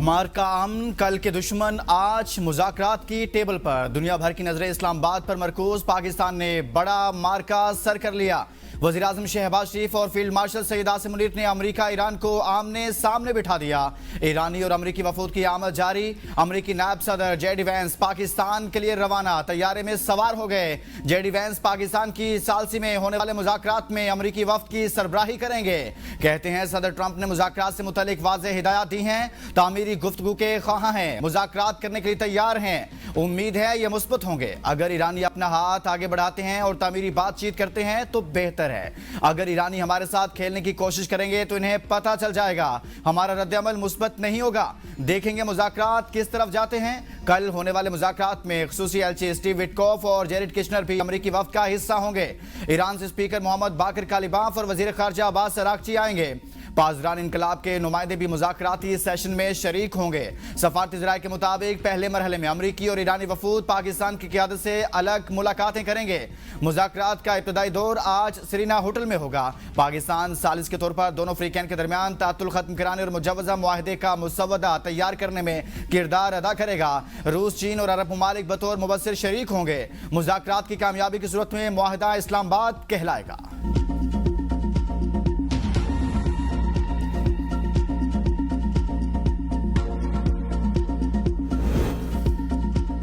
मार्का अमन कल के दुश्मन आज मुज़ाकरात की टेबल पर। दुनिया भर की नजरें इस्लामाबाद पर मरकूज। पाकिस्तान ने बड़ा मार्का सर कर लिया। वज़ीर आज़म शहबाज शरीफ और फील्ड मार्शल सईद आसिम मुनीर ने अमेरिका ईरान को आमने सामने बिठा दिया। ईरानी और अमेरिकी वफूद की आमद जारी। अमेरिकी नायब सदर जेडी वैंस पाकिस्तान के लिए रवाना, तैयारे में सवार हो गए। जेडी वैंस पाकिस्तान की सालसी में होने वाले मुज़ाकरात में अमेरिकी वफ्द की सरबराही करेंगे। कहते हैं सदर ट्रंप ने मुज़ाकरात से मुतल्लिक वाज़ेह हिदायत दी हैं। तामीरी गुफ्तगू के ख्वाह हैं, मुज़ाकरात करने के लिए तैयार हैं। उम्मीद है ये मुस्बत होंगे। अगर ईरानी अपना हाथ आगे बढ़ाते हैं और तामीरी बातचीत करते हैं तो बेहतर है। अगर ईरानी हमारे साथ खेलने की कोशिश करेंगे तो इन्हें पता चल जाएगा हमारा रद्द-ए-अमल मुस्बत नहीं होगा। देखेंगे मुज़ाकरात किस तरफ जाते हैं। कल होने वाले मुज़ाकरात में ख़ुसूसी एलची स्टीव विटकॉफ और जेरेड किशनर भी अमेरिकी वफ़द का हिस्सा होंगे। ईरान से स्पीकर मोहम्मद बाकर कालिबाफ और वज़ीर ख़ारजा अब्बास अरागची आएंगे। पासदान इनकलाब के नुमाइंदे भी मुज़ाकराती सेशन में शरीक होंगे। सफारती ज़राए के मुताबिक पहले मरहले में अमरीकी और ईरानी वफूद पाकिस्तान की क़यादत से अलग मुलाकातें करेंगे। मुज़ाकरात का इब्तदाई दौर आज सरीना होटल में होगा। पाकिस्तान सालिस के तौर पर दोनों फ्रीकैन के दरमियान तातुल खत्म कराने और मुजव्वज़ा मुआहदे का मुसवदा तैयार करने में किरदार अदा करेगा। रूस, चीन और अरब ममालिक बतौर मुबस्सिर शरीक होंगे। मुज़ाकरात की कामयाबी की सूरत में मुआहदा इस्लामाबाद कहलाएगा।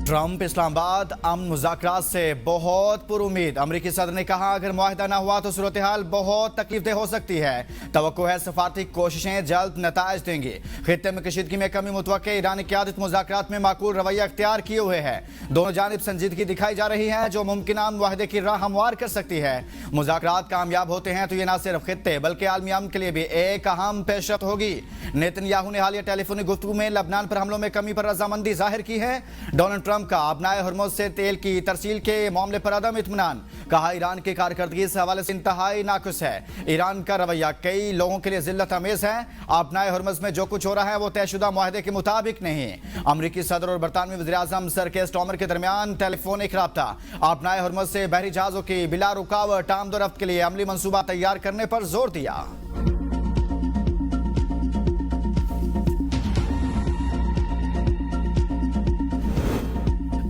ट्रंप इस्लामाबाद अमन मुज़ाकरात से बहुत पुरुमीद। अमरीकी सदर ने कहा अगर मुआहदा ना हुआ तो सूरत हाल बहुत तकलीफदेह हो सकती है। तवक्को है सफारती कोशिशें जल्द नताइज देंगी। खित्ते में कशीदगी में कमी मुतवक्के। ईरानी क़यादत मुज़ाकरात में माकूल रवैया अख्तियार किए हुए है। दोनों जानिब संजीदगी दिखाई जा रही है जो मुमकिन मुआहदे की राह हमवार कर सकती है। मुज़ाकरात कामयाब होते हैं तो ये न सिर्फ खित्ते बल्कि आलमी अमन के लिए भी एक अहम पेशरफ्त होगी। नेतन्याहू ने हालिया टेलीफोनिक गुफ्तगू में लबनान पर हमलों में कमी पर रजामंदी जाहिर की है। डोनाल्ड ट्रंप का अपनाए हरमुज से तेल की तरसील के मामले पर अदम इत्मीनान। कहा ईरान की कारकर्दगी इस हवाले से इंतहाई नाकुस है। ईरान का रवैया कई लोगों के लिए जिल्लत अमेज है। अपनाए हरमुज में जो कुछ हो रहा है वो तयशुदा मुआहदे के मुताबिक नहीं। अमरीकी सदर और बरतानवी वज़ीर आज़म सर केयर स्टार्मर के दरमियान टेलीफोनिक राब्ता। अपनाए हरमुज से बहरी जहाजों की बिला रुकावट आमदोरफ्त के लिए अमली मंसूबा तैयार करने पर जोर दिया।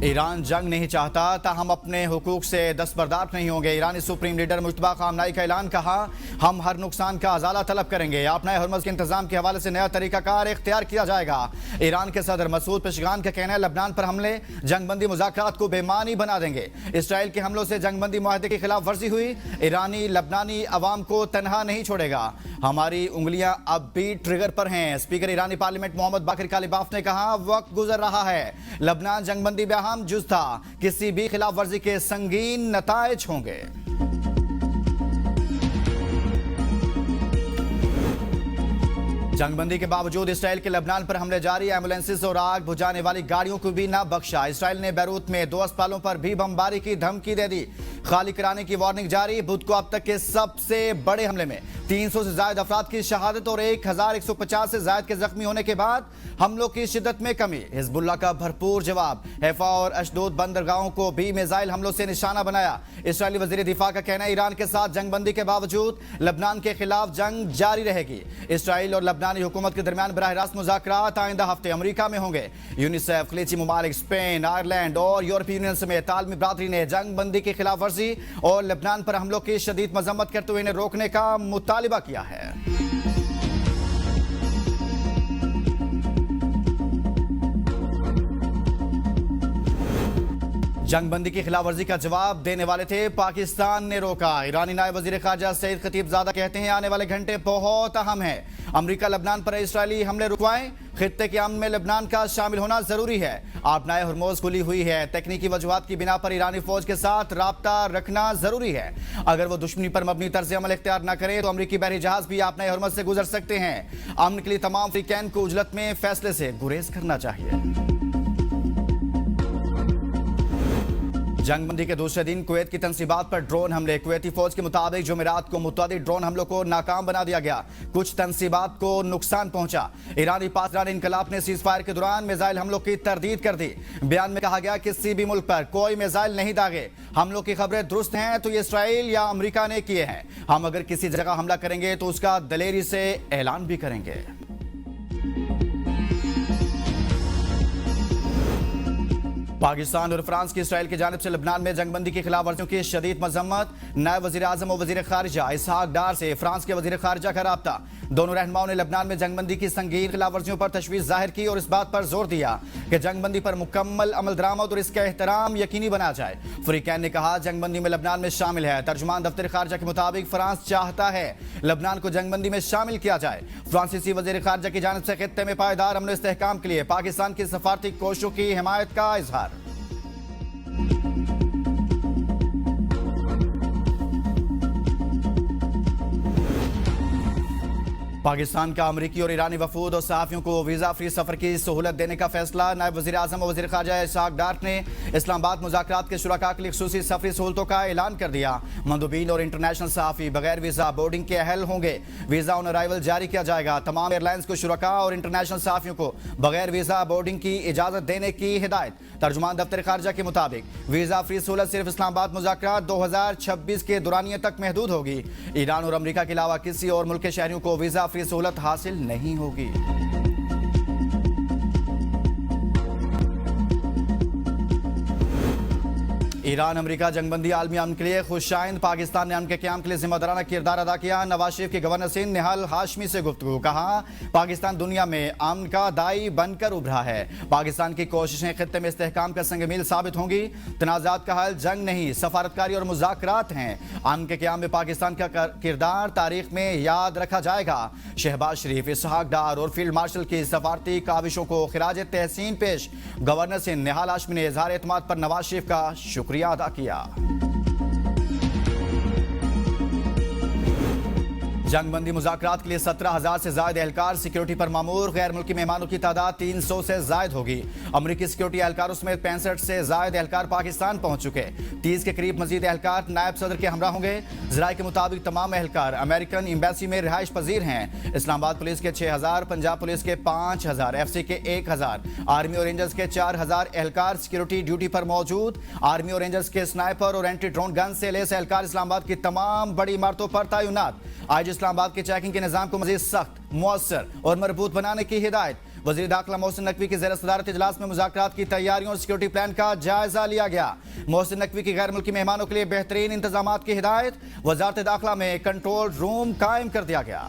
ईरान जंग नहीं चाहता ताहम अपने हुकूक से दस्तबरदार नहीं होंगे। ईरानी सुप्रीम लीडर मुश्तबा खामनाई का ऐलान। कहा हम हर नुकसान का अजाला तलब करेंगे। अपने हरमुज के इंतजाम के हवाले से नया तरीकाकार इख्तियार किया जाएगा। ईरान के सदर मसूद पेशगान का कहना है लबनान पर हमले जंगबंदी मुज़ाकरात को बेमानी बना देंगे। इसराइल के हमलों से जंगबंदी मुआहदे की खिलाफ वर्जी हुई। ईरानी लबनानी अवाम को तनहा नहीं छोड़ेगा। हमारी उंगलियां अब भी ट्रिगर पर हैं। स्पीकर ईरानी पार्लियामेंट मोहम्मद बाकर कालिबाफ ने कहा वक्त गुजर रहा है। लबनान जंगबंदी में अहम जुज़ था। किसी भी खिलाफ वर्जी के संगीन नताइज होंगे। जंगबंदी के बावजूद इसराइल के लबनान पर हमले जारी। एम्बुलेंसेस और आग बुझाने वाली गाड़ियों को भी ना बख्शा। इसराइल ने बैरूत में 2 अस्पतालों पर भी बमबारी की धमकी दे दी। खाली कराने की वार्निंग जारी। बुध को अब तक के सबसे बड़े हमले में 300 से ज्यादा अफराद की शहादत और 1150 से ज्यादा के जख्मी होने के बाद हमलों की शिद्दत में कमी। हिजबुल्लाह का भरपूर जवाब। हैफा और अशदोद बंदरगाहों को भी मिसाइल हमलों से निशाना बनाया। इसराइली वजीर दिफा का कहना है ईरान के साथ जंगबंदी के बावजूद लबनान के खिलाफ जंग जारी रहेगी। इसराइल और लबनानी हुकूमत के दरमियान बराह रास्त मुज़ाकरात आइंदा हफ्ते अमेरिका में होंगे। यूनिसेफ, खलीजी ममालिक, स्पेन, आयरलैंड और यूरोपीय यूनियन समेत आलमी बरादरी ने जंगबंदी की खिलाफ वर्जी और लबनान पर हमलों की शदीद मजम्मत करते हुए इन्हें रोकने का मुतालिबा किया है। जंगबंदी की खिलाफ वर्जी का जवाब देने वाले थे, पाकिस्तान ने रोका। ईरानी नायब वजीर खारजा सईद खतीबजादा कहते हैं आने वाले घंटे बहुत अहम है। अमेरिका लबनान पर इसराइली हमले रुकवाएं। खित्ते के अमन में लबनान का शामिल होना जरूरी है। अपनाए हरमुज खुली हुई है। तकनीकी वजूहात की बिना पर ईरानी फौज के साथ राब्ता रखना जरूरी है। अगर वो दुश्मनी पर मबनी तर्ज अमल इख्तियार न करे तो अमरीकी बहरी जहाज भी अपनाए हरमुज से गुजर सकते हैं। अमन के लिए तमाम फ्रीकैन को उजलत में फैसले से गुरेज करना चाहिए। जंगबंदी के दूसरे दिन कुवैत की तनसीबात पर ड्रोन हमले। कुवैती फौज के मुताबिक जुमेरात को मुतअद्दिद ड्रोन हमलों को नाकाम बना दिया गया। कुछ तनसीबात को नुकसान पहुंचा। ईरानी पासदान इनकलाब ने सीज फायर के दौरान मिसाइल हमलों की तरदीद कर दी। बयान में कहा गया किसी भी मुल्क पर कोई मिसाइल नहीं दागे। हमलों की खबरें दुरुस्त हैं तो ये इसराइल या अमेरिका ने किए हैं। हम अगर किसी जगह हमला करेंगे तो उसका दलेरी से ऐलान भी करेंगे। पाकिस्तान और फ्रांस की इसराइल की जानिब से लबनान में जंगबंदी की खिलाफ वर्जियों की शदीद मजम्मत। नायब वज़ीर आज़म और वज़ीर खारिजा इसहाक डार से फ्रांस के वज़ीर खारिजा का राब्ता। दोनों रहनुमाओं ने लबनान में जंगबंदी की संगीन खिलाफ वर्जियों पर तशवीश जाहिर की और इस बात पर जोर दिया कि जंगबंदी पर मुकम्मल अमल दरामद और इसका एहतराम यकीनी बना जाए। फरीकैन ने कहा जंगबंदी में लबनान में शामिल है। तर्जुमान दफ्तर खारिजा के मुताबिक फ्रांस चाहता है लबनान को जंगबंदी में शामिल किया जाए। फ्रांसीसी वज़ीर खारिजा की जानिब से खित्ते में पायदार अमन इस्तेहकाम के लिए पाकिस्तान की सफारती कोशिशों की हिमायत का इजहार। पाकिस्तान का अमरीकी और ईरानी वफूद और सहाफ़ियों को वीज़ा फ्री सफ़र की सहूलत देने का फैसला। नायब वज़ीर आज़म और वज़ीर ख़ारिजा इसहाक डार ने इस्लामाबाद मुज़ाकरात के शुरका के लिए ख़ुसूसी सफ़री सहूलतों का ऐलान कर दिया। मंदूबीन और इंटरनेशनल सहाफ़ी बगैर वीज़ा बोर्डिंग के अहल होंगे। वीज़ा ऑन अराइवल जारी किया जाएगा। तमाम एयरलाइंस को शुरका और इंटरनेशनल सहाफ़ियों को बगैर वीज़ा बोर्डिंग की इजाज़त देने की हिदायत। तर्जुमान दफ्तर खारिजा के मुताबिक वीज़ा फ्री सहूलत सिर्फ इस्लामाबाद मुज़ाकरात 2026 के दुरानिये तक महदूद होगी। ईरान और अमरीका के अलावा किसी और मुल्क के शहरियों को वीज़ा फ्री सहूलत हासिल नहीं होगी। ईरान अमरीका जंगबंदी आलमी अमन के लिए खुशाइंद। पाकिस्तान ने अमन के क़याम के लिए जिम्मेदाराना किरदार अदा किया। नवाज शरीफ के गवर्नर सिंध निहाल हाशमी से गुफ्तगू। कहा पाकिस्तान दुनिया में अमन का दाई बनकर उभरा है। पाकिस्तान की कोशिशें खित्ते में इस्तेहकाम का संग-मील साबित होंगी। तनाज़ात का हल जंग नहीं सफारतकारी और मुज़ाकरात हैं। अमन के क़याम में पाकिस्तान का किरदार तारीख में याद रखा जाएगा। शहबाज शरीफ इसहाक डार और फील्ड मार्शल की सफारती काविशों को खिराज तहसीन पेश। गवर्नर सिंध निहाल हाशमी ने इज़हार एतमाद पर नवाज शरीफ का शुक्रिया अदा किया। जंगबंदी मुज़ाकरात के लिए 17,000 से ज़ायद एहलकार सिक्योरिटी पर मामूर। गैर मुल्की मेहमानों की तादाद 300 से ज़ायद होगी। अमरीकी सिक्योरिटी एहलकारों समेत 65 से ज़ायद एहलकार पाकिस्तान पहुंच चुके। 30 के करीब मजीद एहलकार नायब सदर के हमरा होंगे। ज़राए के मुताबिक तमाम एहलकार अमेरिकन एम्बेसी में रिहाइश पजीर हैं। इस्लामाबाद पुलिस के 6,000, पंजाब पुलिस के 5,000, FC के 1,000, आर्मी और रेंजर्स के 4,000 एहलकार सिक्योरिटी ड्यूटी पर मौजूद। आर्मी और रेंजर्स के स्नाइपर और एंटी ड्रोन गन से लैस एहलकार इस्लामाबाद की तमाम बड़ी इमारतों पर तैनात। आज इस्लामाबाद के चेकिंग के निजाम को मजीद सख्त, मुअस्सर और मजबूत बनाने की हिदायत। वज़ीर दाखिला मोहसिन नकवी की ज़ेर सदारत इजलास में मुज़ाकरात की तैयारियों और सिक्योरिटी प्लान का जायजा लिया गया। मोहसिन नकवी की गैर मुल्की मेहमानों के लिए बेहतरीन इंतजामात की हिदायत। वज़ारत दाखिला में कंट्रोल रूम कायम कर दिया गया।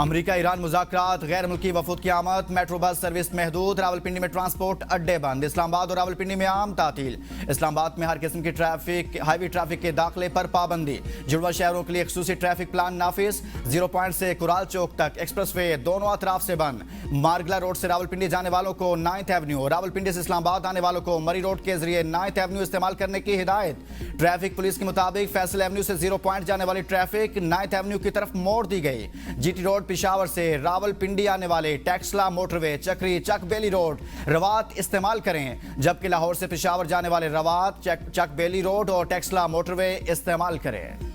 अमरीका ईरान मुज़ाकरात गैर मुल्की वफूद की आमद। मेट्रो बस सर्विस महदूद। रावलपिंडी में ट्रांसपोर्ट अड्डे बंद। इस्लामाबाद और रावलपिंडी में आम तातील। इस्लामाबाद में हर किस्म की ट्रैफिक हाईवे ट्रैफिक के दाखिले पर पाबंदी। जुड़वा शहरों के लिए खसूसी ट्रैफिक प्लान नाफिज। 0 पॉइंट से कुराल चौक तक एक्सप्रेस वे दोनों अतराफ से बंद। मारगला रोड से रावलपिंडी जाने वालों को 9th एवेन्यू, रावलपिंडी से इस्लामाबाद आने वालों को मरी रोड के जरिए 9th एवेन्यू इस्तेमाल करने की हिदायत। ट्रैफिक पुलिस के मुताबिक फैसल एवेन्यू से 0 पॉइंट जाने वाली ट्रैफिक 9th एवेन्यू की तरफ मोड़ दी गई। GT रोड पिशावर से रावलपिंडी आने वाले टेक्सला मोटरवे, चक्री, चक बेली रोड, रवात इस्तेमाल करें, जबकि लाहौर से पिशावर जाने वाले रवात, चक बेली रोड और टेक्सला मोटरवे इस्तेमाल करें।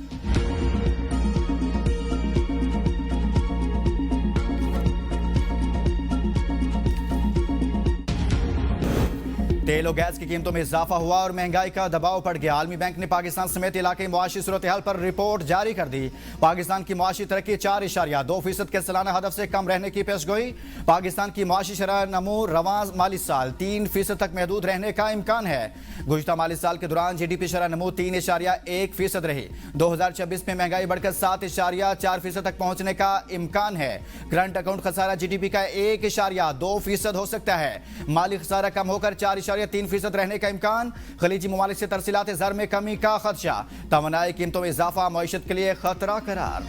तेल और गैस की कीमतों में इजाफा हुआ और महंगाई का दबाव पड़ गया। आलमी बैंक ने पाकिस्तान समेत इलाके मुआशी सूरत हाल पर रिपोर्ट जारी कर दी। पाकिस्तान की मुआशी तरक्की 4.2% के सालाना हदफ से कम रहने की पेशगोई। पाकिस्तान की मुआशी शरह नमू रवां माली साल 3% तक महदूद रहने का इम्कान है। गुज़िश्ता माली साल के दौरान GDP शरह नमू 3.1% रही। 2026 में महंगाई बढ़कर 7.4% तक पहुंचने का इम्कान है। करंट अकाउंट खसारा GDP का 1.2% हो सकता है। माली खसारा कम होकर 4.3% रहने का इम्कान। खलीजी ममालिक से तरसीलात ज़र में कमी का खदशा। तवानाई कीमतों में इजाफा मईशत के लिए खतरा करार।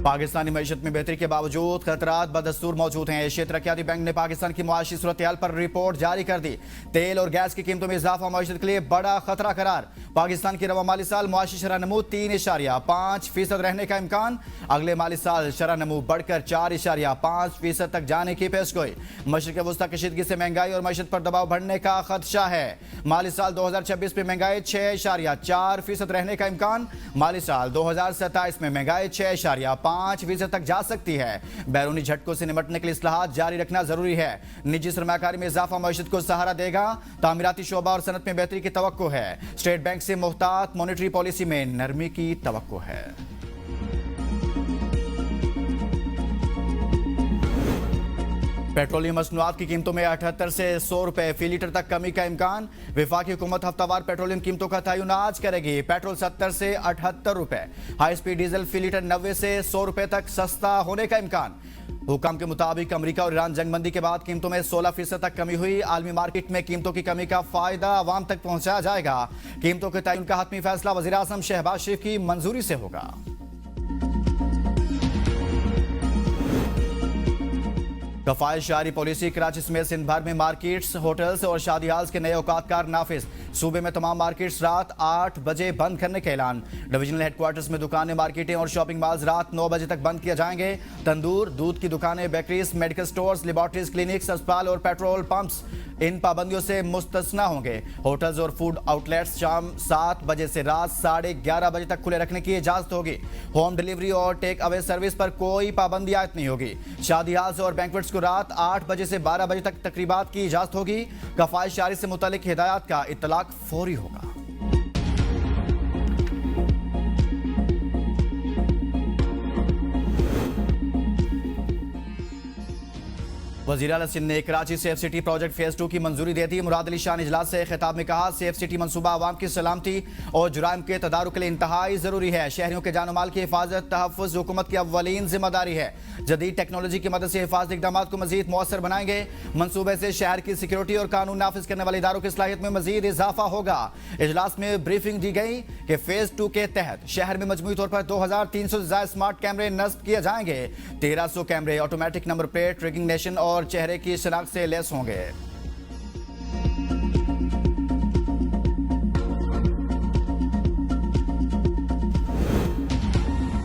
पाकिस्तानी मईशत में बेहतरी के बावजूद खतरात बदस्तूर मौजूद हैं। एशिया तरक्याती बैंक ने पाकिस्तान की मुआशी सूरत हाल पर रिपोर्ट जारी कर दी। तेल और गैस की कीमतों में इजाफा मईशत के लिए बड़ा खतरा करार। पाकिस्तान की रवा माली साल मुआशी शरह नमू 3.5% रहने का इम्कान। अगले माली साल शरह नमू बढ़कर 4.5% तक जाने की पेशगोई। मशरिक़ वस्ता कशीदगी से महंगाई और मईशत पर दबाव बढ़ने का खदशा है। माली साल 2026 में महंगाई 6.4% रहने का इम्कान। माली साल 2027 में महंगाई 6.5% तक जा सकती है। बैरूनी झटकों से निपटने के लिए इस्लाहात जारी रखना जरूरी है। निजी सरमाकारी में इजाफा मईशत को सहारा देगा। तामीराती शोबा और सनत में बेहतरी की तवक्को है। स्टेट बैंक से मुहतात मॉनेटरी पॉलिसी में नरमी की तवक्को है। पेट्रोलियम मसनूआत की कीमतों में 78 से 100 रुपए फी लीटर तक कमी का इम्कान। वफाकी हुकूमत हफ्तावार पेट्रोलियम कीमतों का तयन आज करेगी। पेट्रोल 70 से 78 रुपए, हाई स्पीड डीजल फी लीटर 90 से 100 रुपए तक सस्ता होने का इम्कान। हुकाम के मुताबिक अमेरिका और ईरान जंगबंदी के बाद कीमतों में 16% तक कमी हुई। आलमी मार्केट में कीमतों की कमी का फायदा आवाम तक पहुंचाया जाएगा। कीमतों के तयन का हतमी फैसला वज़ीर आज़म शहबाज शरीफ की मंजूरी से होगा। कफायत जारी पॉलिसी। कराची समेत सिंध भर में मार्केट्स, होटल्स और शादी हाल्स के नए औकातकार नाफिज। सूबे में तमाम मार्केट्स रात 8 बजे बंद करने का ऐलान। डिविजनल हेडक्वार्टर्स में दुकानें, मार्केटें और शॉपिंग मॉल्स रात 9 बजे तक बंद किए जाएंगे। तंदूर, दूध की दुकानें, बेकरीज, मेडिकल स्टोर्स, लेबॉर्टरीज, क्लिनिक्स, अस्पताल और पेट्रोल पंप्स इन पाबंदियों से मुस्तस्ना होंगे। होटल्स और फूड आउटलेट्स शाम 7 बजे से रात 11:30 बजे तक खुले रखने की इजाजत होगी। होम डिलीवरी और टेक अवे सर्विस पर कोई पाबंदी आयद नहीं होगी। शादी हाल्स और बैंक्वेट्स को रात 8 बजे से 12 बजे तक तकरीबात की इजाजत होगी। कफायत जारी से मुतालिक हिदायत का इत्तलाक फौरी होगा। वज़ीर आला सिंध ने Karachi safe city project phase 2 की मंजूरी दे दी। मुराद अली शाह ने इजलास से खिताब में कहा, सेफ सिटी मंसूबा आवाम की सलामती और जुराइम के तदारुक के लिए इंतहाई जरूरी है। शहरियों के जान माल की हिफाजत तहफ़्फ़ुज़ हुकूमत की अव्वलीन जिम्मेदारी है। जदीद टेक्नोलॉजी की मदद से हिफाजती इक़दामात को मजीद मौसर बनाएंगे। मंसूबे से शहर की सिक्योरिटी और कानून नाफिज करने वाले इदारों की सलाहियत में मजीद इजाफा होगा। इजलास में ब्रीफिंग दी गई कि फेज 2 के तहत शहर में मजमूई तौर पर 2300 से ज्यादा स्मार्ट कैमरे नस्ब किए जाएंगे। 1300 कैमरे ऑटोमेटिक नंबर प्लेट रिकग्निशन और चेहरे की शनाख्त से लैस होंगे।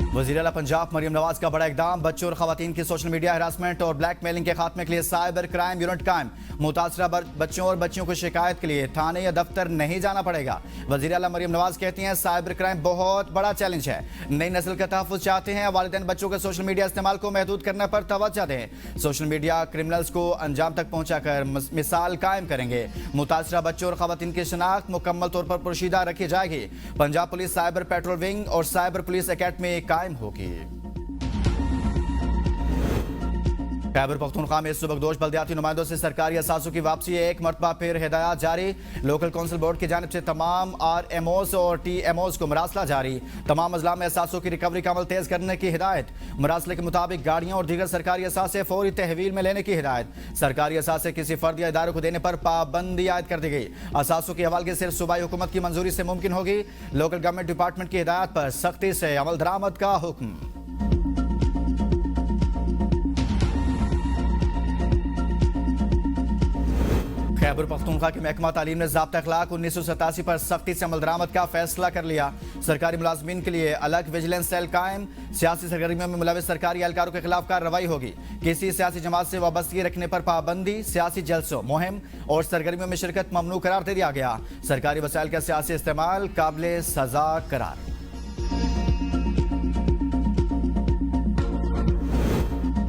वज़ीर आला पंजाब मरियम नवाज का बड़ा इकदाम। बच्चों और खवातीन की सोशल मीडिया हरासमेंट और ब्लैकमेलिंग के खात्मे के लिए साइबर क्राइम यूनिट कायम। मुतासरा बच्चों और बच्चियों को शिकायत के लिए थाने या दफ्तर नहीं जाना पड़ेगा। वज़ीर आला मरियम नवाज कहती हैं, साइबर क्राइम बहुत बड़ा चैलेंज है। नई नस्ल का तहफ़्फ़ुज़ चाहते हैं। वालिदैन बच्चों के सोशल मीडिया इस्तेमाल को महदूद करने पर तवज्जो दें। सोशल मीडिया क्रिमिनल्स को अंजाम तक पहुंचाकर मिसाल कायम करेंगे। मुतासरा बच्चों और खवातीन की शनाख्त मुकम्मल तौर पर पोशीदा रखी जाएगी। Punjab police cyber petrol wing और साइबर पुलिस अकेडमी कायम होगी। खैबर पख्तूनख्वा में सुबकदोश बल्दियाती नुमाइंदों से सरकारी असासों की वापसी। एक मरतबा फिर हिदायत जारी। लोकल कौंसिल बोर्ड की जानिब से तमाम RMOs और TMOs को मरासला जारी। तमाम अजला में असासों की रिकवरी का अमल तेज करने की हिदायत। मरासले के मुताबिक गाड़ियां और दीगर सरकारी असासे फौरी तहवील में लेने की हिदायत। सरकारी असासे किसी फर्द या इदारे को देने पर पाबंदी आयद कर दी गई। असासों की हवालगी सिर्फ सूबाई हुकूमत की मंजूरी से मुमकिन होगी। लोकल गवर्नमेंट डिपार्टमेंट की हिदायत पर सख्ती से अमल दरामद का हुक्म। खैबर पख्तूनख्वा के महकमा तालीम ने ज़ाब्ता अखलाक 1987 पर सख्ती से अमल दरामद का फैसला कर लिया। सरकारी मुलाजमीन के लिए अलग विजिलेंस सेल कायम। सियासी सरगर्मियों में मुलविस सरकारी एहलकारों के खिलाफ कार्रवाई होगी। किसी सियासी जमात से वाबस्तगी रखने पर पाबंदी। सियासी जलसों, मुहिम और सरगर्मियों में शिरकत ममनू करार दे दिया गया। सरकारी वसाइल का सियासी इस्तेमाल काबिल सजा करार।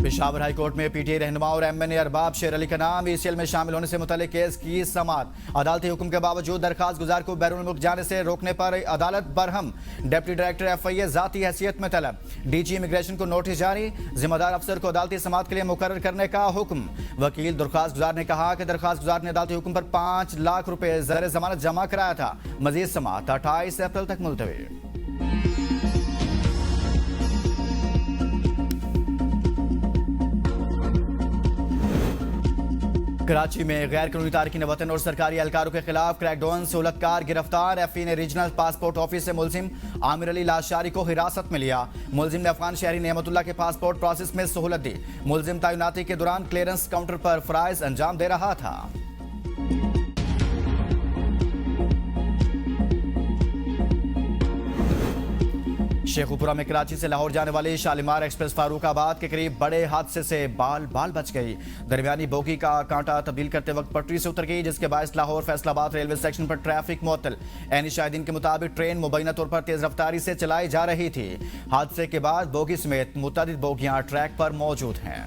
पेशावर हाई कोर्ट में PTI रहनुमा और MNA अरबाब शेर अली का नाम ECL में शामिल होने से मुतल्लिक केस की समाअत। अदालती हुक्म के बावजूद दरखास्त गुजार को बैरून मुल्क जाने से रोकने पर अदालत बरहम। डिप्टी डायरेक्टर FIA जाती हैसियत में तलब। DG इमिग्रेशन को नोटिस जारी। जिम्मेदार अफसर को अदालती समाअत के लिए मुकर्रर करने का हुक्म। वकील दरखास्त गुजार ने कहा कि दरखास्त गुजार ने अदालती हुक्म पर 5 लाख रुपए ज़र जमानत जमा कराया था। मजीद समाअत 28 अप्रैल तक मुलतवी। कराची में गैर कानूनी तारकीन वतन और सरकारी एहलकारों के खिलाफ क्रैकडाउन। सहूलतकार गिरफ्तार। FE ने रीजनल पासपोर्ट ऑफिस से मुलजिम आमिर अली लाशारी को हिरासत में लिया। मुलजिम ने अफगान शहरी नेमतुल्लाह के पासपोर्ट प्रोसेस में सहूलत दी। मुलजिम तैनाती के दौरान क्लियरेंस काउंटर पर फराइज अंजाम दे रहा था। शेखुपुरा में कराची से लाहौर जाने वाली शालीमार एक्सप्रेस फारूकाबाद के करीब बड़े हादसे से बाल बच गई। दरमियानी बोगी का कांटा तब्दील करते वक्त पटरी से उतर गई, जिसके बायस लाहौर फैसलाबाद रेलवे सेक्शन पर ट्रैफिक मुअत्तल। ऐनी शाहिदीन के मुताबिक ट्रेन मुबैना तौर पर तेज रफ्तारी से चलाई जा रही थी। हादसे के बाद बोगी समेत मुतअद्दिद बोगियां ट्रैक पर मौजूद हैं।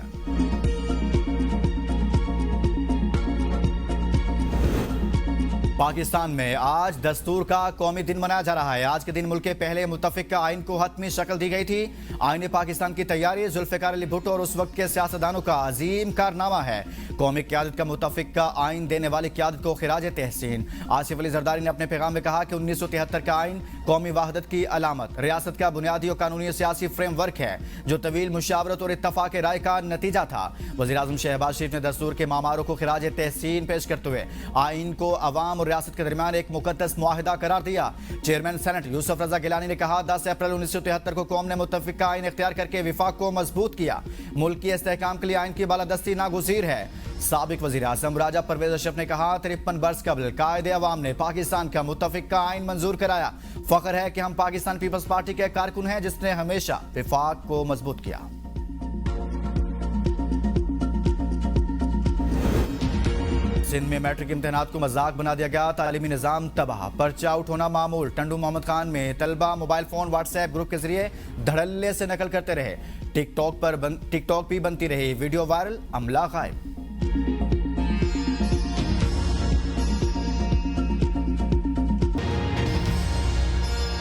पाकिस्तान में आज दस्तूर का कौमी दिन मनाया जा रहा है। आज के दिन मुल्क के पहले मुत्तफिका आइन को हतमी शक्ल दी गई थी। आइन पाकिस्तान की तैयारी जुल्फ़िकार अली भुट्टो और उस वक्त के सियासतदानों का अजीम कारनामा है। कौमी क़यादत का मुत्तफिका आइन देने वाली क़यादत को खिराज तहसीन। आसिफ अली जरदारी ने अपने पैगाम में कहा कि 1973 का आइन कौमी वहदत की अलामत, रियासत का बुनियादी और कानूनी सियासी फ्रेमवर्क है जो तवील मुशावरत और इत्तफाक राय का नतीजा था। वज़ीर-ए-आज़म शहबाज शरीफ ने दस्तूर के मामारों को खिराज तहसीन पेश करते हुए आइन को अवाम और रियासत के दरमियान एक मुकद्दस मुआहिदा करार दिया। चेयरमैन सेनेट यूसुफ रजा गिलानी ने कहा, 10 अप्रैल 1973 को कौम ने मुत्तफिका आइन इख्तियार करके विफाक को मजबूत किया। मुल्क की इस्तेहकाम के लिए आइन की बालादस्ती नागुज़ीर है। साबिक वज़ीर आज़म राजा परवेज अशरफ ने कहा, 53 बरस कबल कायदे अवाम ने पाकिस्तान का मुत्तफिका आइन मंजूर कराया। फख्र है कि हम पाकिस्तान पीपल्स पार्टी के कारकुन हैं जिसने हमेशा विफाक को मजबूत किया। सिंध में मैट्रिक इम्तिहानात को मजाक बना दिया गया, तालीमी निज़ाम तबाह, पर्चा आउट होना मामूल। टंडू मोहम्मद खान में तलबा मोबाइल फोन व्हाट्सएप ग्रुप के जरिए धड़ल्ले से नकल करते रहे। टिकटॉक भी बनती रही वीडियो वायरल, अमला गायब।